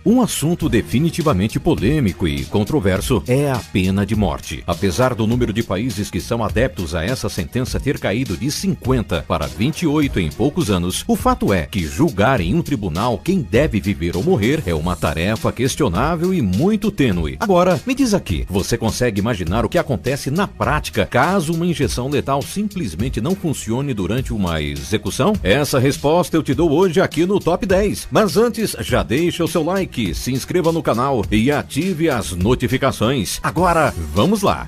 Um assunto definitivamente polêmico e controverso é a pena de morte. Apesar do número de países que são adeptos a essa sentença ter caído de 50 para 28 em poucos anos, o fato é que julgar em um tribunal quem deve viver ou morrer é uma tarefa questionável e muito tênue. Agora, me diz aqui, você consegue imaginar o que acontece na prática caso uma injeção letal simplesmente não funcione durante uma execução? Essa resposta eu te dou hoje aqui no Top 10. Mas antes, já deixa o seu like, se inscreva no canal e ative as notificações. Agora, vamos lá!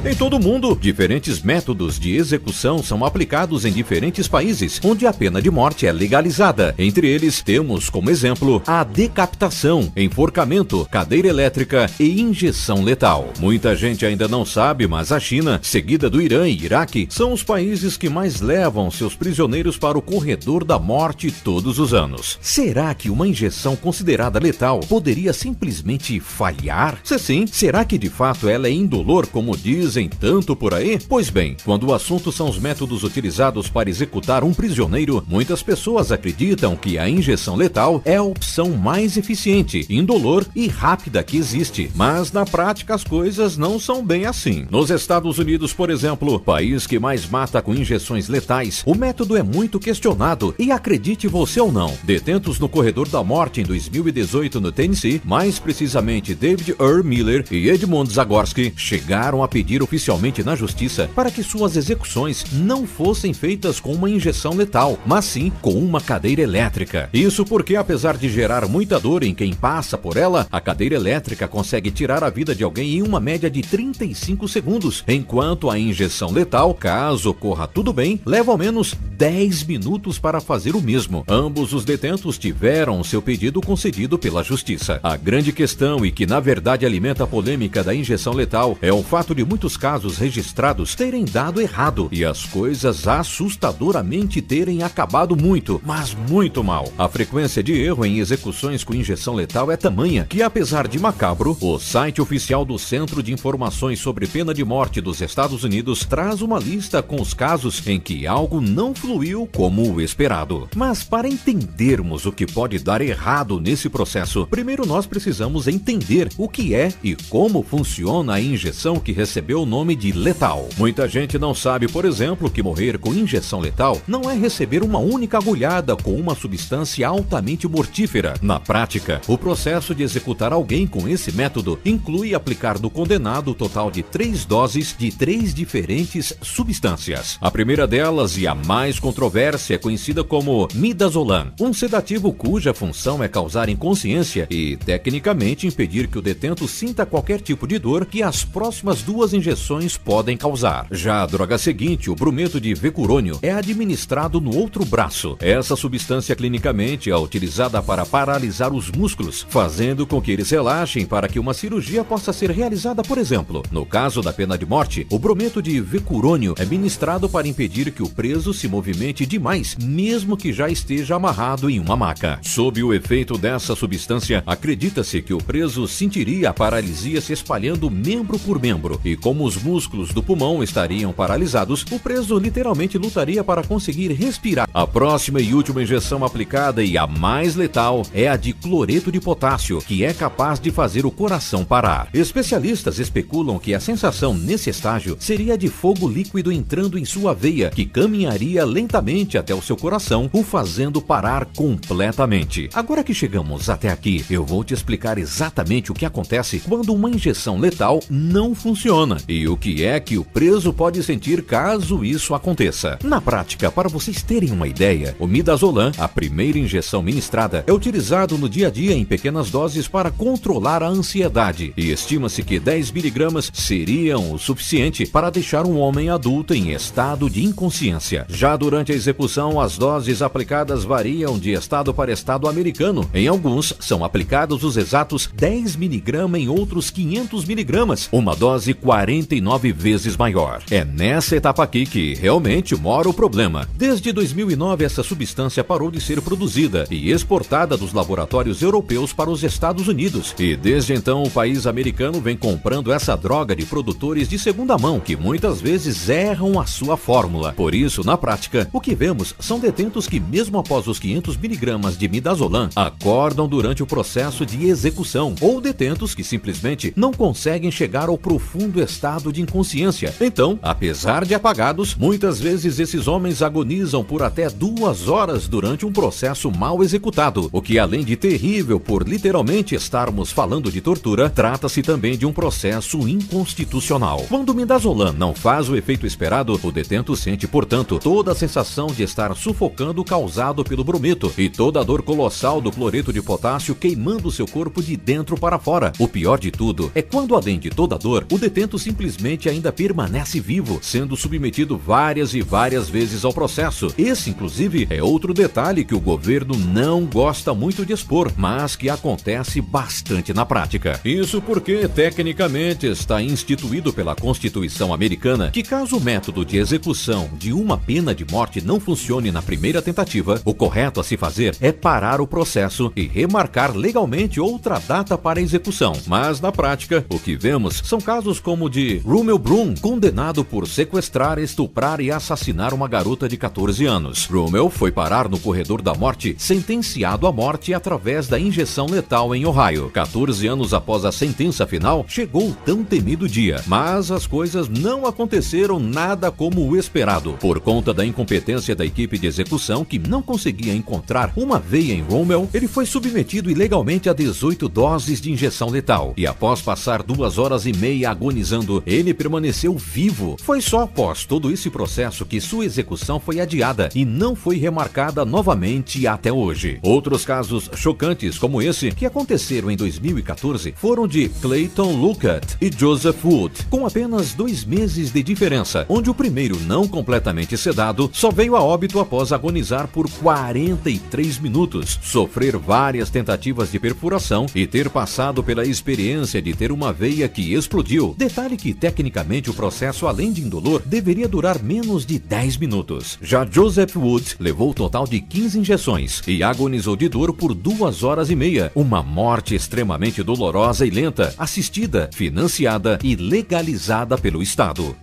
Em todo o mundo, diferentes métodos de execução são aplicados em diferentes países, onde a pena de morte é legalizada. Entre eles, temos como exemplo a decapitação, enforcamento, cadeira elétrica e injeção letal. Muita gente ainda não sabe, mas a China, seguida do Irã e Iraque, são os países que mais levam seus prisioneiros para o corredor da morte todos os anos. Será que uma injeção considerada letal poderia simplesmente falhar? Se sim, será que de fato ela é indolor, como dizem tanto por aí? Pois bem, quando o assunto são os métodos utilizados para executar um prisioneiro, muitas pessoas acreditam que a injeção letal é a opção mais eficiente, indolor e rápida que existe. Mas na prática as coisas não são bem assim. Nos Estados Unidos, por exemplo, país que mais mata com injeções letais, o método é muito questionado e, acredite você ou não, detentos no corredor da morte em 2018 no Tennessee, mais precisamente David Earl Miller e Edmund Zagorski, chegaram a pedir oficialmente na justiça para que suas execuções não fossem feitas com uma injeção letal, mas sim com uma cadeira elétrica. Isso porque, apesar de gerar muita dor em quem passa por ela, a cadeira elétrica consegue tirar a vida de alguém em uma média de 35 segundos, enquanto a injeção letal, caso ocorra tudo bem, leva ao menos 10 minutos para fazer o mesmo. Ambos os detentos tiveram seu pedido concedido pela justiça. A grande questão, e que na verdade alimenta a polêmica da injeção letal, é o fato de muitos casos registrados terem dado errado e as coisas assustadoramente terem acabado muito, mas muito mal. A frequência de erro em execuções com injeção letal é tamanha que, apesar de macabro, o site oficial do Centro de Informações sobre Pena de Morte dos Estados Unidos traz uma lista com os casos em que algo não fluiu como o esperado. Mas para entendermos o que pode dar errado nesse processo, primeiro nós precisamos entender o que é e como funciona a injeção que recebeu o nome de letal. Muita gente não sabe, por exemplo, que morrer com injeção letal não é receber uma única agulhada com uma substância altamente mortífera. Na prática, o processo de executar alguém com esse método inclui aplicar no condenado o total de 3 doses de 3 diferentes substâncias. A primeira delas, e a mais controversa, é conhecida como midazolam, um sedativo cuja função é causar inconsciência e, tecnicamente, impedir que o detento sinta qualquer tipo de dor que as próximas 2 injeções podem causar. Já a droga seguinte, o brometo de vecurônio, é administrado no outro braço. Essa substância clinicamente é utilizada para paralisar os músculos, fazendo com que eles relaxem para que uma cirurgia possa ser realizada, por exemplo. No caso da pena de morte, o brometo de vecurônio é ministrado para impedir que o preso se movimente demais, mesmo que já esteja amarrado em uma maca. Sob o efeito dessa substância, acredita-se que o preso sentiria a paralisia se espalhando membro por membro, e como os músculos do pulmão estariam paralisados, o preso literalmente lutaria para conseguir respirar. A próxima e última injeção aplicada, e a mais letal, é a de cloreto de potássio, que é capaz de fazer o coração parar. Especialistas especulam que a sensação nesse estágio seria de fogo líquido entrando em sua veia, que caminharia lentamente até o seu coração, o fazendo parar completamente. Agora que chegamos até aqui, eu vou te explicar exatamente o que acontece quando uma injeção letal não funciona e o que é que o preso pode sentir caso isso aconteça. Na prática, para vocês terem uma ideia, o midazolam, a primeira injeção ministrada, é utilizado no dia a dia em pequenas doses para controlar a ansiedade, e estima-se que 10 miligramas seriam o suficiente para deixar um homem adulto em estado de inconsciência. Já durante a execução, as doses aplicadas variam de estado para estado americano. Em alguns, são aplicados os exatos 10 miligramas, em outros 500 miligramas, uma dose 40 49 vezes maior. É nessa etapa aqui que realmente mora o problema. Desde 2009, essa substância parou de ser produzida e exportada dos laboratórios europeus para os Estados Unidos. E desde então, o país americano vem comprando essa droga de produtores de segunda mão, que muitas vezes erram a sua fórmula. Por isso, na prática, o que vemos são detentos que, mesmo após os 500 miligramas de midazolam, acordam durante o processo de execução, ou detentos que simplesmente não conseguem chegar ao profundo estado de inconsciência. Então, apesar de apagados, muitas vezes esses homens agonizam por até 2 horas durante um processo mal executado, o que, além de terrível por literalmente estarmos falando de tortura, trata-se também de um processo inconstitucional. Quando o midazolam não faz o efeito esperado, o detento sente, portanto, toda a sensação de estar sufocando causado pelo brometo e toda a dor colossal do cloreto de potássio queimando seu corpo de dentro para fora. O pior de tudo é quando, além de toda a dor, o detento simplesmente ainda permanece vivo, sendo submetido várias e várias vezes ao processo. Esse, inclusive, é outro detalhe que o governo não gosta muito de expor, mas que acontece bastante na prática. Isso porque, tecnicamente, está instituído pela Constituição americana que, caso o método de execução de uma pena de morte não funcione na primeira tentativa, o correto a se fazer é parar o processo e remarcar legalmente outra data para a execução. Mas, na prática, o que vemos são casos como o de Rummel Brum, condenado por sequestrar, estuprar e assassinar uma garota de 14 anos. Rummel foi parar no corredor da morte, sentenciado à morte através da injeção letal em Ohio. 14 anos após a sentença final, chegou o tão temido dia. Mas as coisas não aconteceram nada como o esperado. Por conta da incompetência da equipe de execução, que não conseguia encontrar uma veia em Rummel, ele foi submetido ilegalmente a 18 doses de injeção letal. E após passar 2 horas e meia agonizando, ele permaneceu vivo. Foi só após todo esse processo que sua execução foi adiada e não foi remarcada novamente até hoje. Outros casos chocantes como esse, que aconteceram em 2014, foram de Clayton Luckett e Joseph Wood, com apenas 2 meses de diferença, onde o primeiro, não completamente sedado, só veio a óbito após agonizar por 43 minutos, sofrer várias tentativas de perfuração e ter passado pela experiência de ter uma veia que explodiu. Detalhe que, tecnicamente, o processo, além de indolor, deveria durar menos de 10 minutos. Já Joseph Wood levou o total de 15 injeções e agonizou de dor por 2 horas e meia. Uma morte extremamente dolorosa e lenta, assistida, financiada e legalizada pelo Estado.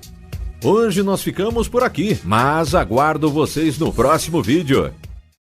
Hoje nós ficamos por aqui, mas aguardo vocês no próximo vídeo.